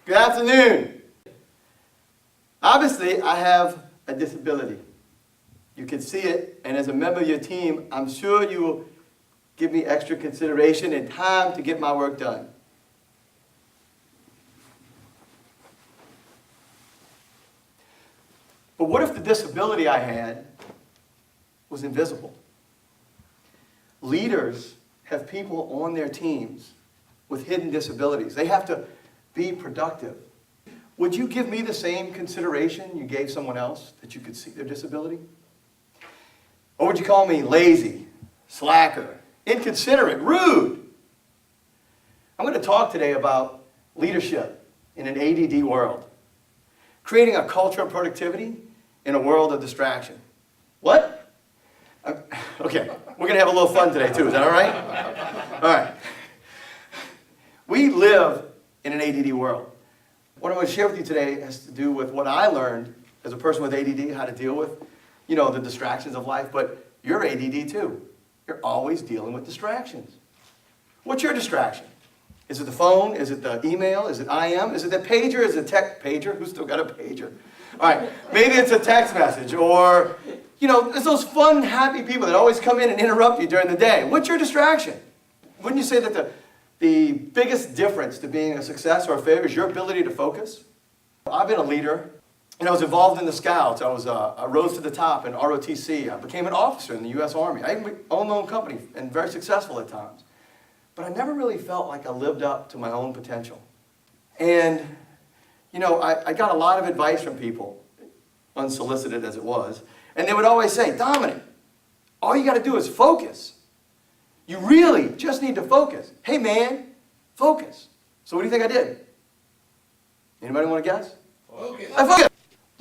Good afternoon. Obviously, I have a disability. You can see it, and as a member of your team, I'm sure you will give me extra consideration and time to get my work done. But what if the disability I had was invisible? Leaders have people on their teams with hidden disabilities. They have to be productive. Would you give me the same consideration you gave someone else that you could see their disability? Or would you call me lazy, slacker, inconsiderate, rude? I'm going to talk today about leadership in an ADD world. Creating a culture of productivity in a world of distraction. What? Okay, we're going to have a little fun today too, is that all right? All right. We live in an ADD world. What I'm going to share with you today has to do with what I learned as a person with ADD, how to deal with, the distractions of life, but you're ADD too. You're always dealing with distractions. What's your distraction? Is it the phone? Is it the email? Is it IM? Is it the pager? Is it tech pager? Who's still got a pager? All right, maybe it's a text message or, it's those fun, happy people that always come in and interrupt you during the day. What's your distraction? Wouldn't you say that the biggest difference to being a success or a failure is your ability to focus? I've been a leader, and I was involved in the Scouts. I rose to the top in ROTC. I became an officer in the U.S. Army. I even owned my own company and very successful at times. But I never really felt like I lived up to my own potential. And, I got a lot of advice from people, unsolicited as it was, and they would always say, Dominic, all you got to do is focus. You really just need to focus. Hey man, focus. So what do you think I did? Anybody want to guess? Focus. I focused.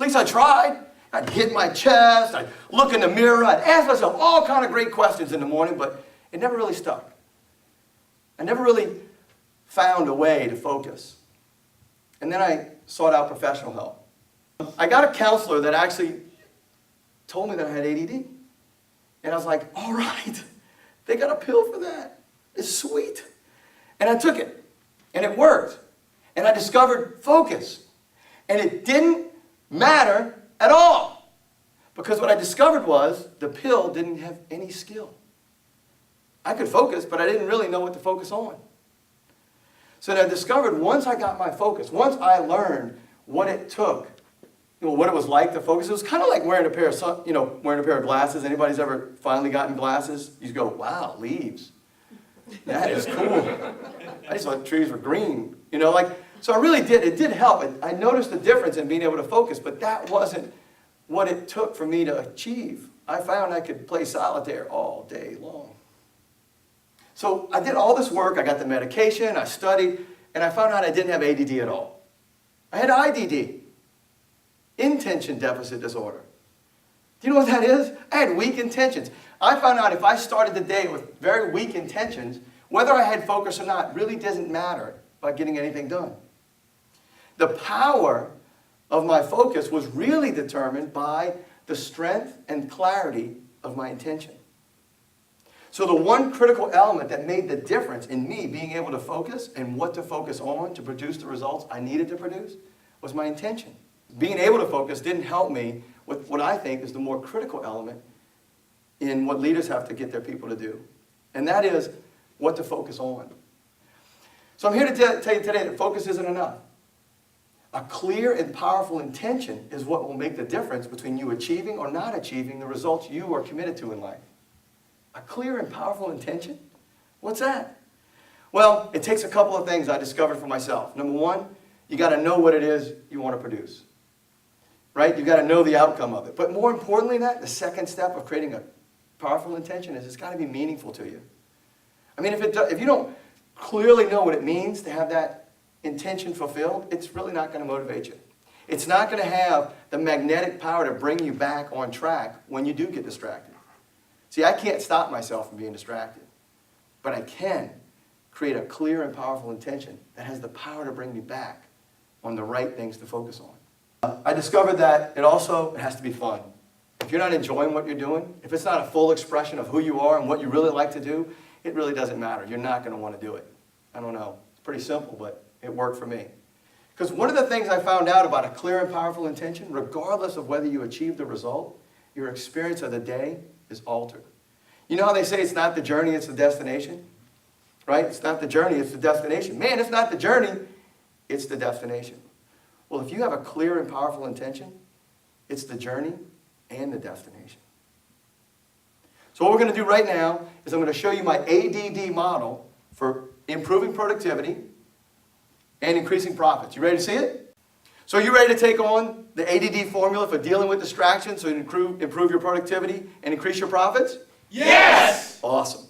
At least I tried. I'd hit my chest, I'd look in the mirror, I'd ask myself all kind of great questions in the morning, but it never really stuck. I never really found a way to focus. And then I sought out professional help. I got a counselor that actually told me that I had ADD. And I was like, all right. They got a pill for that. It's sweet. And I took it. And it worked. And I discovered focus. And it didn't matter at all. Because what I discovered was the pill didn't have any skill. I could focus, but I didn't really know what to focus on. So then I discovered once I got my focus, once I learned what it took, what it was like to focus, it was kind of like wearing a pair of glasses. Anybody's ever finally gotten glasses? You go, wow, leaves. That is cool. I just thought trees were green. So I really did. It did help. I noticed the difference in being able to focus, but that wasn't what it took for me to achieve. I found I could play solitaire all day long. So I did all this work. I got the medication. I studied, and I found out I didn't have ADD at all. I had IDD. Intention deficit disorder. Do you know what that is? I had weak intentions. I found out if I started the day with very weak intentions, whether I had focus or not really doesn't matter about getting anything done. The power of my focus was really determined by the strength and clarity of my intention. So the one critical element that made the difference in me being able to focus and what to focus on to produce the results I needed to produce was my intention. Being able to focus didn't help me with what I think is the more critical element in what leaders have to get their people to do. And that is what to focus on. So I'm here to tell you today that focus isn't enough. A clear and powerful intention is what will make the difference between you achieving or not achieving the results you are committed to in life. A clear and powerful intention? What's that? Well, it takes a couple of things I discovered for myself. Number one, you got to know what it is you want to produce. Right? You've got to know the outcome of it. But more importantly than that, the second step of creating a powerful intention is it's got to be meaningful to you. I mean, if you don't clearly know what it means to have that intention fulfilled, it's really not going to motivate you. It's not going to have the magnetic power to bring you back on track when you do get distracted. See, I can't stop myself from being distracted, but I can create a clear and powerful intention that has the power to bring me back on the right things to focus on. I discovered that it has to be fun. If you're not enjoying what you're doing, if it's not a full expression of who you are and what you really like to do, it really doesn't matter. You're not going to want to do it. I don't know. It's pretty simple, but it worked for me. Because one of the things I found out about a clear and powerful intention, regardless of whether you achieve the result, your experience of the day is altered. You know how they say it's not the journey, it's the destination? Right? It's not the journey, it's the destination. Man, it's not the journey, it's the destination. Well, if you have a clear and powerful intention, it's the journey and the destination. So what we're going to do right now is I'm going to show you my A.D.D model for improving productivity and increasing profits. You ready to see it? So are you ready to take on the A.D.D formula for dealing with distractions so you improve your productivity and increase your profits? Yes! Awesome.